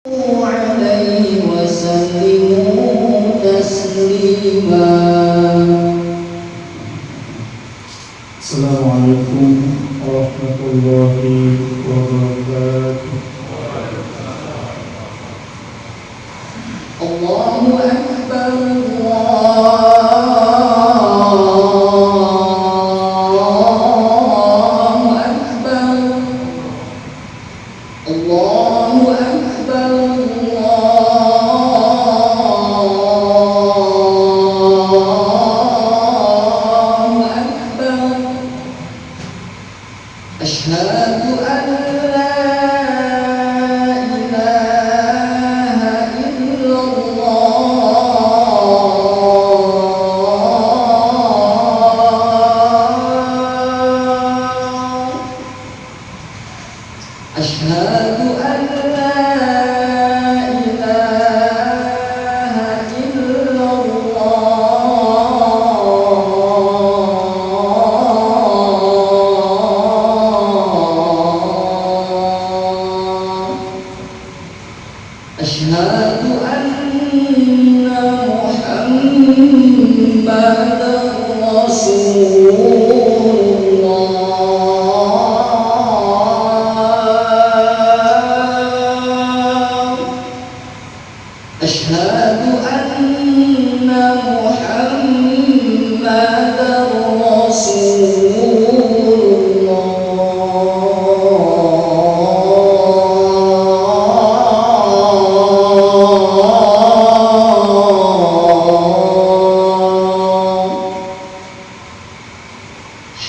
عليه وسلموا تسليما. السلام عليكم ورحمة الله وبركاته. الله أكبر الله أكبر أشهد أن لا إله إلا الله أشهد أن لا إله إلا الله أشهد أن محمدا رسول الله أشهد أن محمدا رسول الله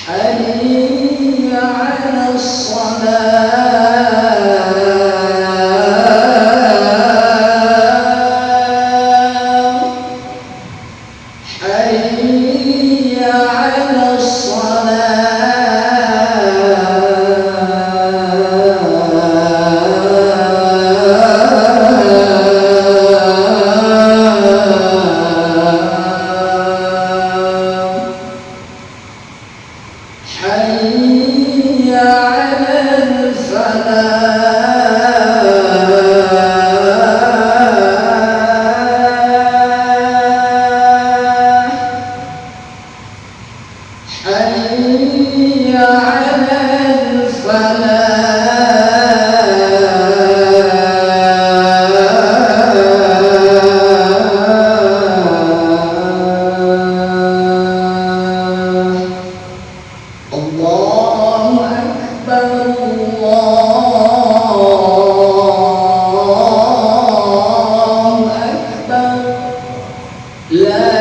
حي على الصلاة حي على الصلاة حي على الفلاح حي على الفلاح الله أكبر الله أكبر لا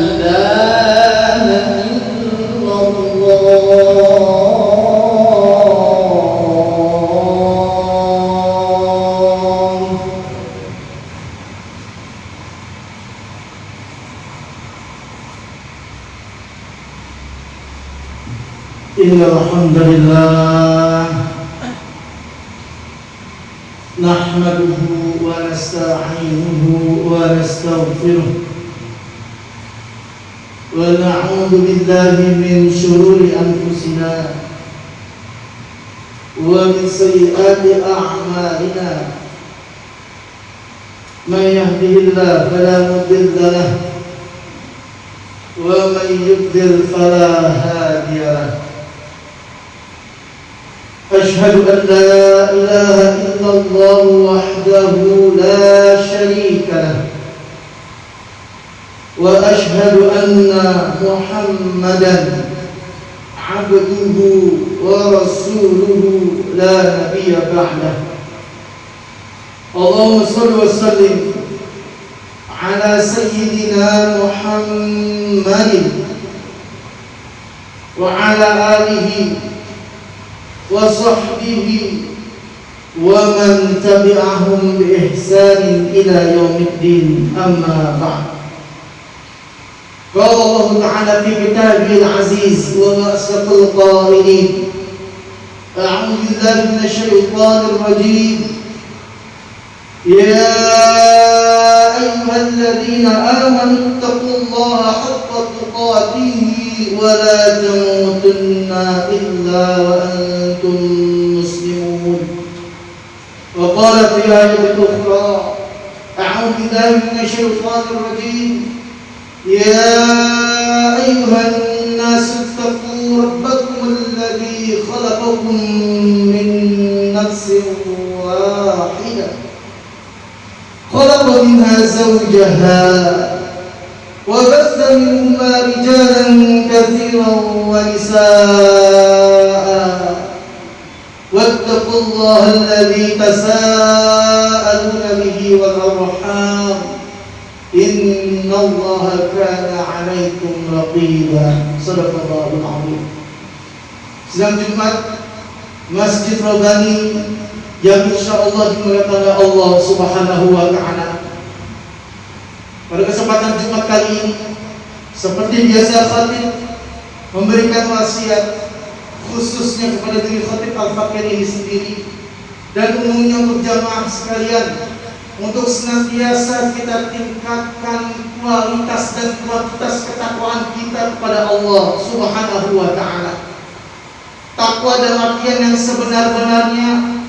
إله إلا الله إن الحمد لله نحمده ونستعينه ونستغفره ونعوذ بالله من شرور أنفسنا ومن سيئات أعمالنا من يهده الله فلا مضل له ومن يضلل فلا هادي له أشهد أن لا إله إلا الله وحده لا شريك له وأشهد أن محمدا عبده ورسوله لا نبي بعده اللهم صل وسلم على سيدنا محمد وعلى آله وصحبه ومن تبعهم بإحسان إلى يوم الدين أما بعد قال الله تعالى في كتابه العزيز وأصدق القائلين أعوذ بالله من الشيطان الرجيم يا أيها الذين آمنوا اتقوا الله حق تقاته ولا تموتن إلا وأنتم مسلمون. وقال في آية أخرى: أعوذ بالله من الشيطان الرجيم: يا أيها الناس اتقوا ربكم الذي خلقكم من نفس واحدة خلق منها زوجها وبث منهما رجالا كثيرا ونساء واتقوا الله الذي تساءلون به والأرحام إن الله كان عليكم رقيبا. صدق الله العظيم. Sidang Jumat Masjid Robani yang insyaallah dimuliakan oleh Allah Subhanahu wa taala. Pada kesempatan Jumat kali ini, seperti biasa khatib memberikan wasiat khususnya kepada diri khatib Al-Fakir ini sendiri dan umumnya untuk jamaah sekalian, untuk senantiasa kita tingkatkan kualitas dan kuantitas ketakwaan kita kepada Allah Subhanahu wa taala. Takwa dalam artian yang sebenar-benarnya,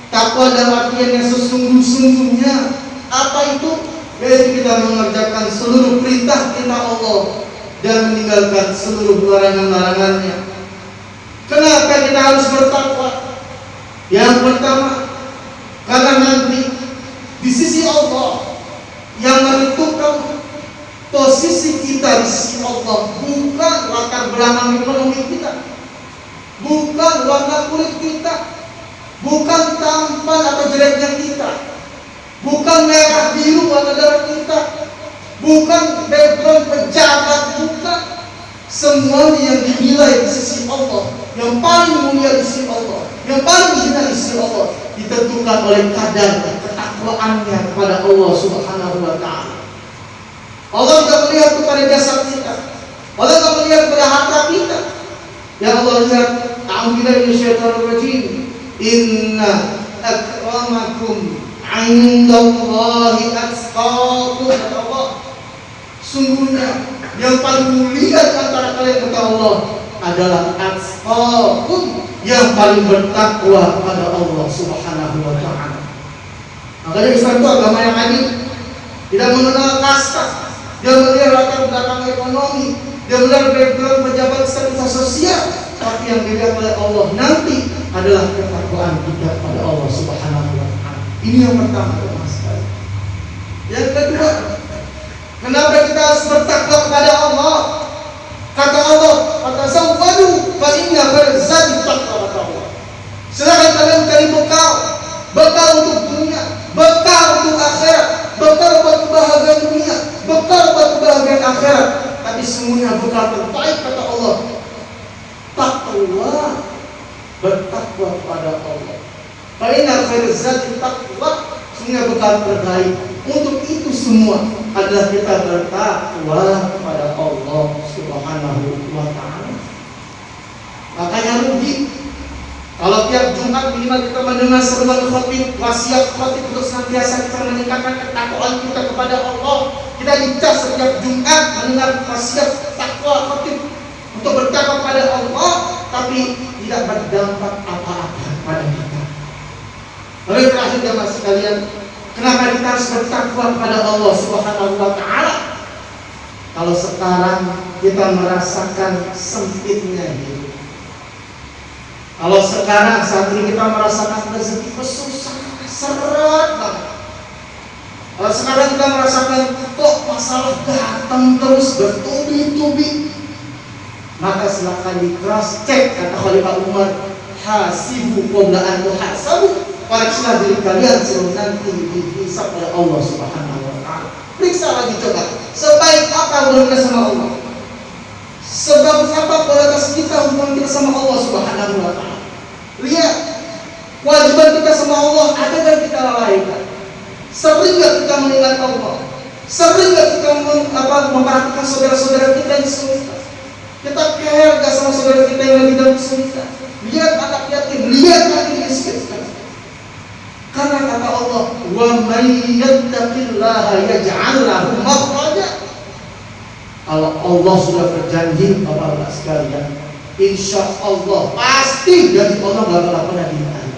takwa dalam artian yang sesungguh-sungguhnya. Apa itu? Yaitu kita mengerjakan seluruh perintah-perintah Allah dan meninggalkan seluruh larangan-larangannya. Kenapa kita harus bertakwa? Yang pertama, karena nanti di sisi Allah yang menentukan posisi kita di sisi Allah bukan latar belakang ekonomi kita, bukan warna kulit kita, bukan tampan atau jeleknya kita, bukan merah biru warna darah kita, bukan background pejabat, bukan. Semuanya yang dinilai di sisi Allah, yang paling mulia di sisi Allah, yang paling hina di sisi Allah, ditentukan oleh kadar ketakwaannya kepada Allah Subhanahu wa taala. Allah tidak melihat kepada jasad kita, Allah tidak melihat kepada harta kita. Yang Allah lihat, a'udzubillahi minasyaitonir rajim, inna akramakum 'indallahi atqakum. Kata Allah, sungguhnya yang paling mulia di antara kalian kata Allah adalah atqakum, yang paling bertakwa kepada Allah Subhanahu wa taala. Makanya Islam itu agama yang adil, tidak mengenal kasta, dia melihat latar belakang ekonomi, dia melihat background pejabat status sosial, tapi yang dilihat oleh Allah nanti adalah ketakwaan kita kepada Allah Subhanahu wa taala. Ini yang pertama, teman sekalian. Yang kedua, kenapa kita harus bertakwa kepada Allah? Kata Allah, "Fatazawwadu fa inna khairaz taqwa." Silakan kalian cari bekal untuk dunia, bekal untuk akhirat, bekal buat kebahagiaan dunia, bekal buat kebahagiaan akhirat. Tapi semuanya bekal terbaik kata Allah, takwa, bertakwa kepada Allah. Fa inna khairaz taqwa, semuanya bekal terbaik. Untuk itu semua adalah kita bertakwa kepada Allah Subhanahu wa taala. Makanya rugi kalau tiap Jumat minimal kita mendengar seruan khatib, wasiat khatib untuk senantiasa kita meningkatkan ketakwaan kita kepada Allah. Kita dicas setiap Jumat mendengar wasiat takwa khatib untuk bertakwa kepada Allah, tapi tidak berdampak apa-apa pada kita. Oleh terakhir jemaah sekalian, kenapa kita harus bertakwa kepada Allah Subhanahu wa taala? Kalau sekarang kita merasakan sempitnya hidup, kalau sekarang saat ini kita merasakan rezeki susah, seret banget. Kalau sekarang kita merasakan kok masalah datang terus bertubi-tubi, maka silakan di cross check, kata Khalifah Umar, hasibu qabla an tuhasabu. Periksa diri kalian sebelum nanti dihisab oleh Allah Subhanahu wa taala. Periksa lagi coba, sebaik apa hubungan kita sama Allah, sebagus apa kualitas kita hubungan kita sama Allah Subhanahu wa taala. Lihat kewajiban kita sama Allah, ada yang kita lalaikan. Sering gak kita mengingat Allah? Sering gak kita memperhatikan saudara-saudara kita yang kesulitan? Kita care gak sama saudara kita yang lagi dalam kesulitan? Lihat anak yatim, lihat anak miskin. Karena kata Allah, wa may yattaqillaha yaj'al lahu makhraja. Kalau Allah sudah berjanji, Bapak-bapak sekalian, insya Allah pasti janji Allah gak bakal pernah diingkari.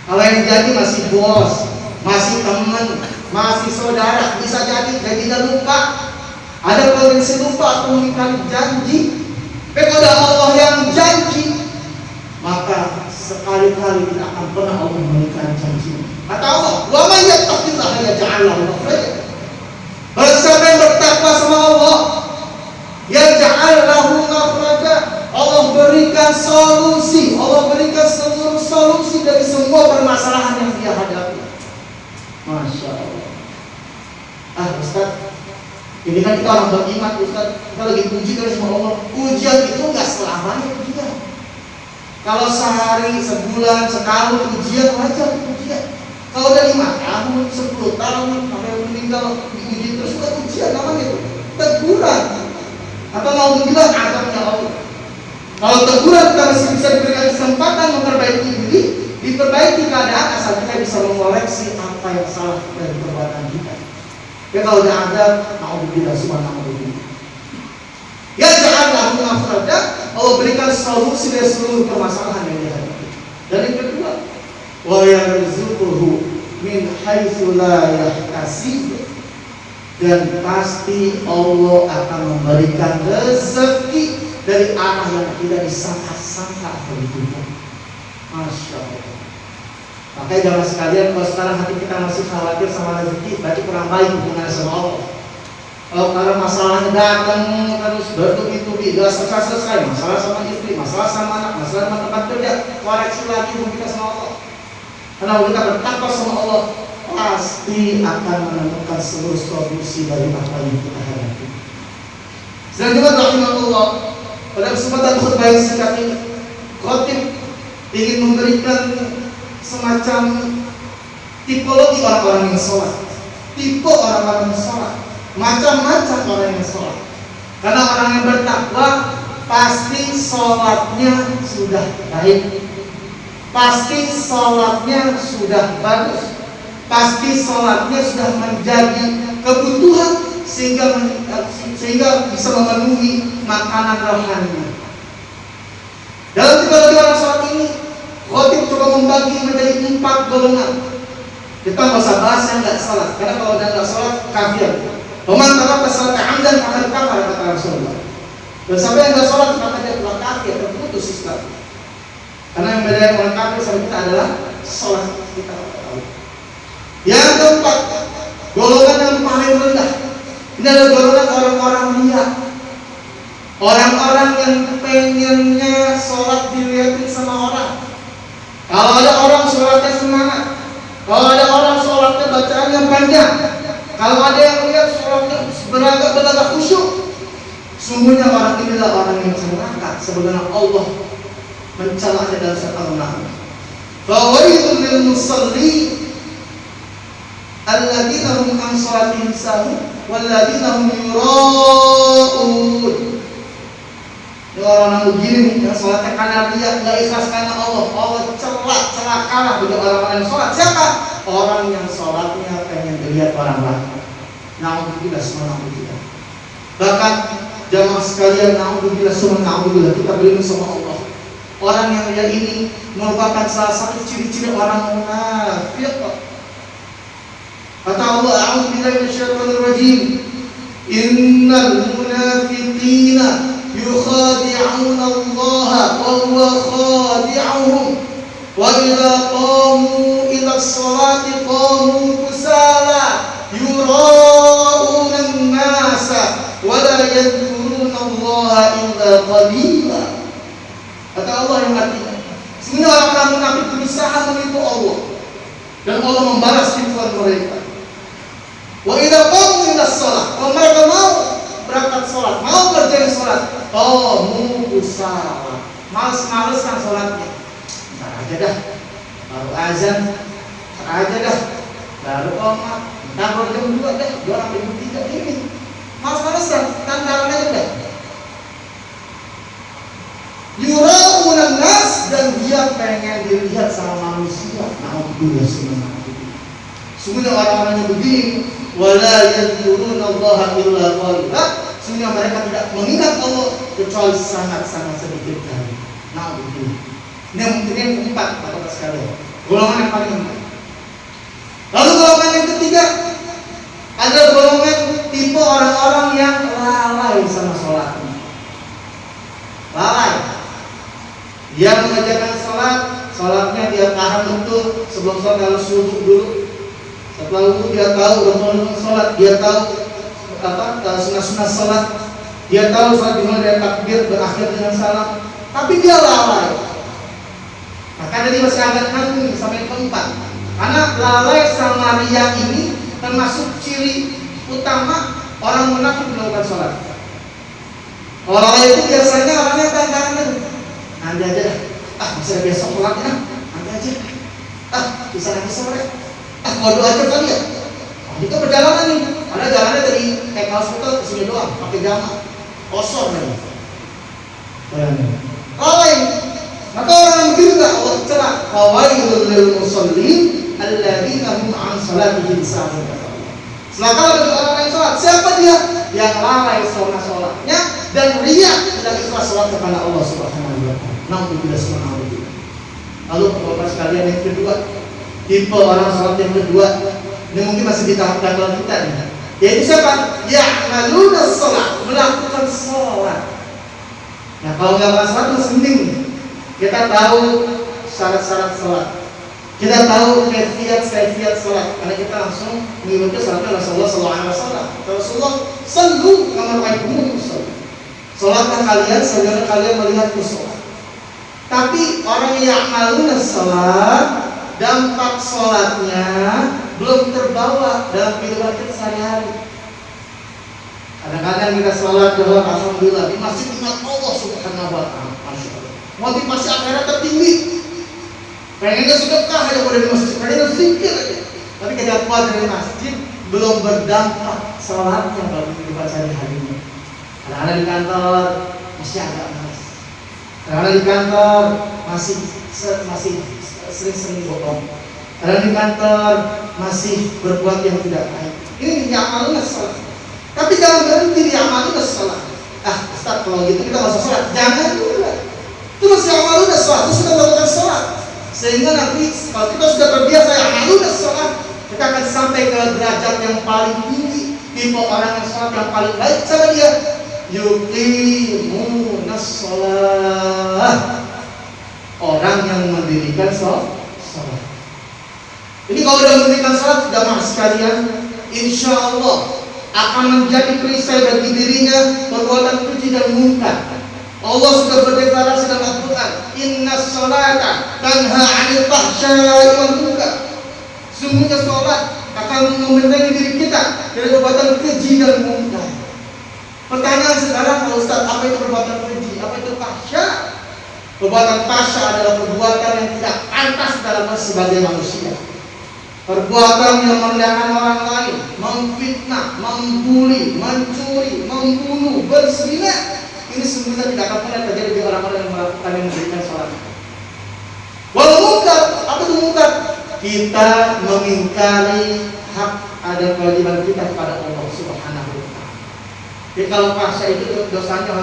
Kalau yang janji masih bos, masih teman, masih saudara, bisa jadi lupa. Ada potensi lupa atau mengingkari janji. Tapi kalau Allah yang janji, maka sekali-kali tidak akan pernah Allah mengingkari janji. Kata Allah, wa may yattaqillaha yaj'al lahu makhraja. Barang siapa yang bertakwa sama Allah, yaj'al lahu makhraja, Allah berikan solusi, Allah berikan seluruh solusi dari semua permasalahan yang dia hadapi. Masya Allah. Ustaz, ini kan kita orang beriman, Ustaz, kita lagi puji terus sama Allah. Ujian itu nggak selamanya ujian. Kalau sehari, sebulan, setahun ujian, wajar ujian. Kalau udah 5 tahun, 10 tahun, sampai meninggal diuji terus, udah ujian namanya itu teguran. Atau mau bilang adabnya Allah. Kalau teguran kita masih bisa diberikan kesempatan memperbaiki diri, diperbaiki keadaan, asal kita bisa mengoreksi apa yang salah dari perbuatan kita. Ya kalau udah ada, na'udzubillah, subhanallah. Ya janganlah makhraja, Allah berikan solusi dari seluruh permasalahan yang dihadapi. Dan yang kedua, wa yarzuquhu min haitsu la yahtasib, dan pasti Allah akan memberikan rezeki dari arah yang tidak disangka-sangka atau diduga. Masya Allah. Makanya jangan sekalian, kalau sekarang hati kita masih khawatir sama rezeki, berarti kurang baik hubungannya sama Allah. Kalau masalahnya datang terus bertubi-tubi, gak selesai-selesai, masalah sama istri, masalah sama anak, masalah sama tempat kerja, koreksi lagi hubungan kita sama Allah. Karena kita bertakwa sama Allah, pasti akan menemukan seluruh solusi dari apa yang kita hadapi. Selanjutnya, rahimahullah, pada kesempatan khutbah yang singkat ini, khotib ingin memberikan semacam tipologi orang-orang yang sholat, tipe orang-orang yang sholat, macam-macam orang yang sholat. Karena orang yang bertakwa pasti sholatnya sudah baik, pasti sholatnya sudah bagus, pasti sholatnya sudah menjadi kebutuhan sehingga bisa memenuhi makanan rohaninya. Dalam tiga orang sholat ini, khotib coba membagi menjadi 4 golongan. Kita nggak usah bahas yang nggak sholat, karena kalau udah nggak sholat kafir. Peman taraka salata amdan faqad kafara, kata Rasulullah. Dan sampai yang nggak sholat maka dia telah kafir, terputus Islam. Karena yang bedain orang kafir sama kita adalah sholat kita. Yang keempat, golongan yang paling rendah. Ini adalah golongan orang-orang liar, orang-orang yang pengennya sholat dilihatin sama orang. Kalau ada orang sholatnya semangat, kalau ada orang sholatnya bacaan yang panjang, kalau ada yang lihat sholatnya beragak khusyuk, sungguhnya orang inilah orang yang celaka. Sebenarnya Allah mencelaknya dalam surat Al-Nahl. Fawailun lil musallin alladzina hum an sholatihim sahun walladzina hum yura'un. Orang-orang begini yang sholatnya karena dia nggak ikhlas karena Allah, Allah celakalah bagi orang-orang yang sholat. Siapa? Orang yang sholatnya pengen dilihat orang lain. Na'udzubillah, subhanallah. Bahkan jamaah sekalian, na'udzubillah, subhanallah, kita berlindung sama Allah. Orang yang dia ini merupakan salah satu ciri-ciri orang munafik. Kata Allah, a'udzubillahi minasyaitonir rajim. Innal munafiqina yukhadi'una Allah wa huwa khadi'uhum wa idza qamu ila sholati qamu kusala yura'una an-nasa wa la yadhkuruna Allah illa qalila. Kata Allah yang artinya, sebenarnya orang-orang munafik berusaha menipu Allah dan Allah membalas tipuan mereka. Wa idza qamu ila sholat, kalau mereka mau berangkat sholat, mau kerjain sholat, qamu kusala, males-malesan sholatnya. Ntar aja dah, baru azan, ntar aja dah, baru qomat, ntar baru jam 2 deh, 2 sampai jam 3 ini. Males-malesan, tantaran aja dah. Yura'unan nas, dan dia pengen dilihat sama manusia. Na'udzubillah, subhanallah. Sungguhnya orang-orang yang begini, wala yadhkuruna Allah illa qalila, sehingga mereka tidak mengingat Allah kecuali sangat-sangat sedikit kali. Nah, begini. Ini yang keempat, Bapak sekalian. Golongan yang paling keempat. Lalu golongan yang ketiga ada golongan tipe orang-orang yang lalai sama sholatnya. Lalai. Dia mengerjakan sholatnya dia paham betul. Sebelum sholat harus wudhu dulu. Setelah wudhu dia tahu rukun sholat, dia tahu sunah-sunah sholat, dia tahu sholat dimulai dari takbir berakhir dengan salam, tapi dia lalai. Maka dia masih agak nanggung sampai keempat. Karena lalai sama riya ini termasuk ciri utama orang munafik melakukan sholat. Orang lalai itu biasanya orangnya tantangan nanti aja dah, bisa besok sholatnya, nanti aja, bisa nanti sore, mau doa aja kali ya. Itu perjalanan nih, ada jalannya dari hospital ke sini doang, pakai jamaah, kosong nih. Lalai. Maka orang yang begitu tak Allah celah. Fawailul lil musallin alladzina hum an salatihim sahun. Celaka bagi orang yang sholat. Siapa dia? Yang lalai sama sholatnya dan riya tidak ikhlas sholat kepada Allah Subhanahu wa taala. Nauzubillah subhanahu wa taala. Lalu Bapak sekalian yang kedua, tipe orang sholat yang kedua, ini mungkin masih di tahap level kita nih. Yaitu siapa? Ya'maluna sholat, melakukan sholat. Nah, kalau nggak melakukan sholat itu penting. Kita tahu syarat-syarat sholat, kita tahu kaifiat sholat, karena kita langsung mengikuti sholatnya Rasulullah SAW. Rasulullah selalu mengamalkan sholat. Sholatlah kalian sebagaimana kalian melihat sholat. Tapi orang yang ya'maluna sholat, dampak sholatnya belum terbawa dalam kehidupan kita sehari-hari. Kadang-kadang kita sholat dalam alhamdulillah di masjid ingat Allah Subhanahu wa taala. Masya Allah. Motivasi akhirat tertinggi. Pengennya sedekah aja udah di masjid, pengennya zikir aja. Tapi ketika keluar dari masjid belum berdampak sholatnya bagi kehidupan sehari-harinya. Kadang-kadang di kantor masih agak malas. Kadang-kadang di kantor masih sering bohong. Kadang di kantor masih berbuat yang tidak baik. Ini ya'maluna sholat. Tapi jangan berhenti di ya'maluna sholat. Ustaz, kalau gitu kita masuk sholat. Jangan dulu lah. Itu masih ya'maluna sholat, terus kita melakukan sholat. Sehingga nanti kalau kita sudah terbiasa ya'maluna sholat, kita akan sampai ke derajat yang paling tinggi. Tipe orang yang sholat yang paling baik sama dia, yuqimuna sholat. Orang yang mendirikan sholat. Jadi kalau sudah mendirikan sholat, jamaah sekalian, insya Allah akan menjadi perisai bagi dirinya perbuatan keji dan munkar. Allah sudah berdeklarasi dalam Al-Quran, Inna sholata tanha 'anil fahsya'i wal munkar. Sungguhnya sholat akan membentengi diri kita dari perbuatan keji dan munkar. Pertanyaan sekarang, Pak Ustaz, apa itu perbuatan keji? Apa itu fahsya? Perbuatan fahsya adalah perbuatan yang tidak pantas dalam sebagai manusia. Perbuatan yang merendahkan orang lain, memfitnah, membuli, mencuri, membunuh, berzina, ini sebenarnya tidak akan pernah terjadi di orang-orang yang melakukan yang memberikan sholat. Walau munkar, apa itu munkar? Kita mengingkari hak ada kewajiban kita kepada Allah Subhanahu wa taala. Jadi kalau fahsya itu dosanya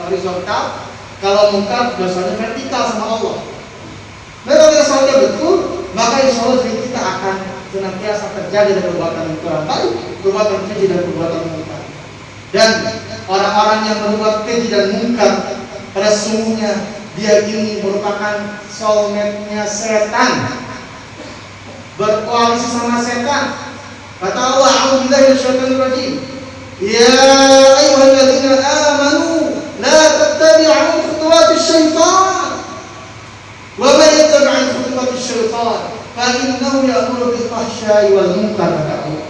horizontal, kalau munkar dosanya vertikal sama Allah. Nah, kalau kita sholatnya betul, maka insya Allah diri kita akan senantiasa terjadi dari perbuatan yang kurang baik, perbuatan keji dan perbuatan munkar. Dan orang-orang yang berbuat keji dan munkar pada sesungguhnya dia ini merupakan soulmate-nya setan, berkoalisi sama setan. Kata Allah, a'udzubillahi minasyaitonir rajim. Ya ayyuhalladzina amanu la tattabi'u khutuwatis syaitan. Wa man yattabi' khutuwatis syaitan fa innahu ya'muru bil fahsya'i wal munkar. Kata Allah.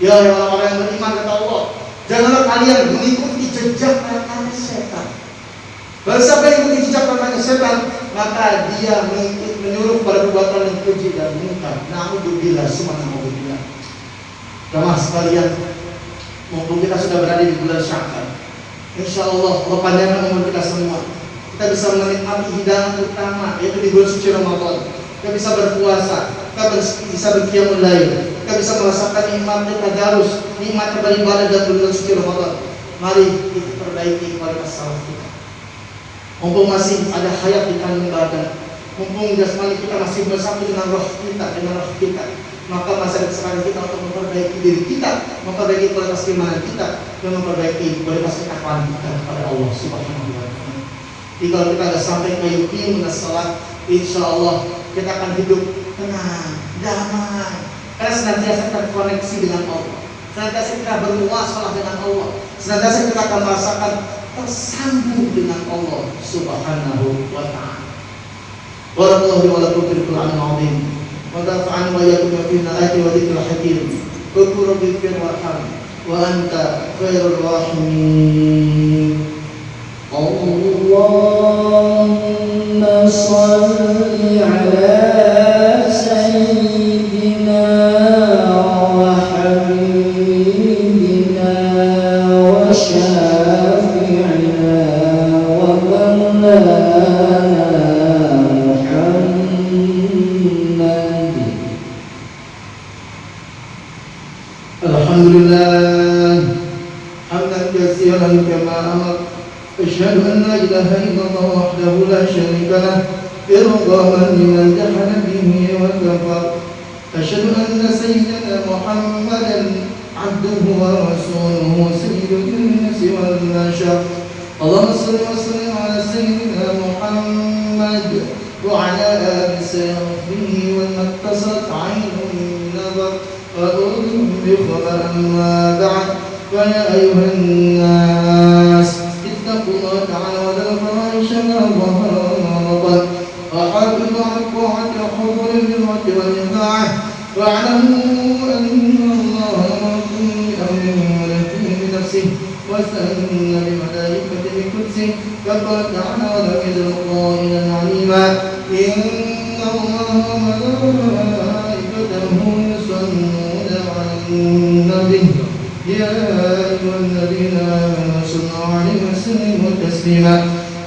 Ya orang-orang yang beriman, kata Allah, janganlah kalian mengikuti jejak rekan setan. Barang siapa yang mengikuti jejak rekan setan, maka dia menyuruh pada perbuatan yang keji dan munkar. Na'udzubillah, subhanallah. Jamaah sekalian, mumpung kita sudah berada di bulan Sya'ban, insya Allah Allah panjangkan umur kita semua. Kita bisa menikmati hidangan utama, yaitu di bulan suci Ramadan. Kita bisa berpuasa, kita bisa berqiyamul lail, kita bisa merasakan nikmatnya tadarus, nikmatnya beribadah dalam bulan suci Ramadan. Mari kita perbaiki kualitas salat kita. Mumpung masih ada hayat di kandung badan, mumpung jasmani kita masih bersatu dengan roh kita, maka masa sekarang kita untuk memperbaiki diri kita, memperbaiki kualitas keimanan kita, dan memperbaiki kualitas ketakwaan kita kepada Allah Subhanahu wa Ta'ala. Jadi kalau kita sudah sampai ke yuqim salat, insya Allah kita akan hidup tenang, damai, karena senantiasa terkoneksi dengan Allah, senantiasa kita bermuasalah dengan Allah, senantiasa kita akan merasakan tersambung dengan Allah Subhanahu wa Ta'ala. Barakallahu li wa lakum fil Qur'anil 'azim wa nafa'ani wa iyyakum fil ayati wa dzikril hakim. Qul rabbighfir warham wa anta khairur rahimin. Allahumma shalli ala sayyidina wa habibina wa syafi'ina wa maulana Muhammad. Alhamdulillah hamdan katsiran kama amar. أشهد أن لا إله إلا الله وحده لا شريك له إرغاما لمن جحد به وكفر. أشهد أن سيدنا محمدا عبده ورسوله سيد الإنس والبشر. اللهم صل وسلم على سيدنا محمد وعلى آل سيدنا ومن اتصلت عين النظر وأذن بخبر. أما بعد فيا أيها الناس اتقوا الله تعالى وذروا الفواحش ما ظهر وما بطن وحافظوا على الطاعة وحضور بالموت والإطاعة واعلموا أن الله أمركم بأمر ولكم بنفسه واستأذن بملائكته بقدسه فقال تعالى ولم يزل قائلا عليما إن الله وملائكته يصلون على النبي يا أيها الذين آمنوا صلوا عليه وسلموا تسليما.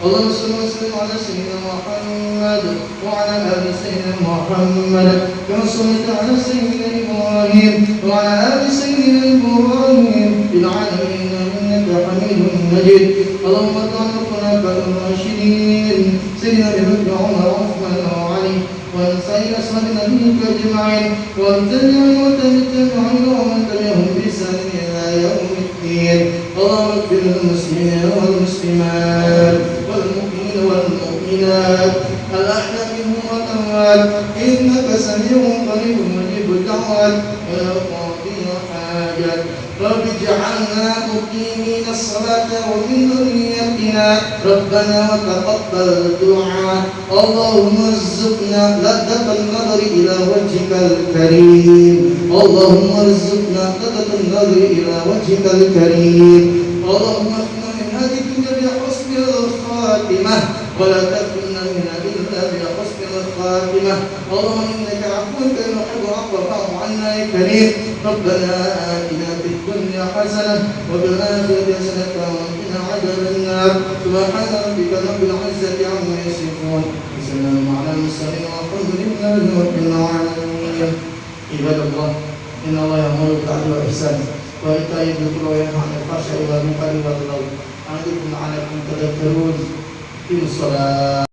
اللهم صل وسلم على سيدنا محمد وعلى آل سيدنا محمد كما صليت على سيدنا إبراهيم وعلى آل سيدنا إبراهيم في العالمين إنك حميد مجيد. اللهم اجعل الخلفاء الراشدين سيدنا أبي بكر وعمر وعثمان وعلي وسائر أصحاب نبيك أجمعين والتابعين والتابعين ومن تبعهم بإحسان إلى يوم الدين. اللهم اغفر للمسلمين والمسلمات والمؤمنين والمؤمنات الأحياء منهم والأموات إنك سميع قريب مجيب الدعوات يا قاضي الحاجات. رب اجعلنا مقيمين الصلاة ومن ذريتنا ربنا وتقبل دعاء. اللهم ارزقنا لذة النظر إلى وجهك الكريم. اللهم ارزقنا لذة النظر إلى وجهك الكريم. اللهم اختم من هذه الدنيا بحسن الخاتمة ولا تكلنا منها إلا بحسن الخاتمة. اللهم إنك عفو كريم تحب العفو فاعف عنا يا كريم. ربنا آتنا في الدنيا حسنة وفي الآخرة حسنة وقنا عذاب النار. سبحان ربك رب العزة عما يصفون وسلام على المرسلين والحمد لله رب العالمين. عباد الله إن الله يأمر بالعدل والإحسان وإيتاء ذي القربى وينهى عن الفحشاء والمنكر والبغي يعظكم لعلكم تذكرون. أقيموا الصلاة.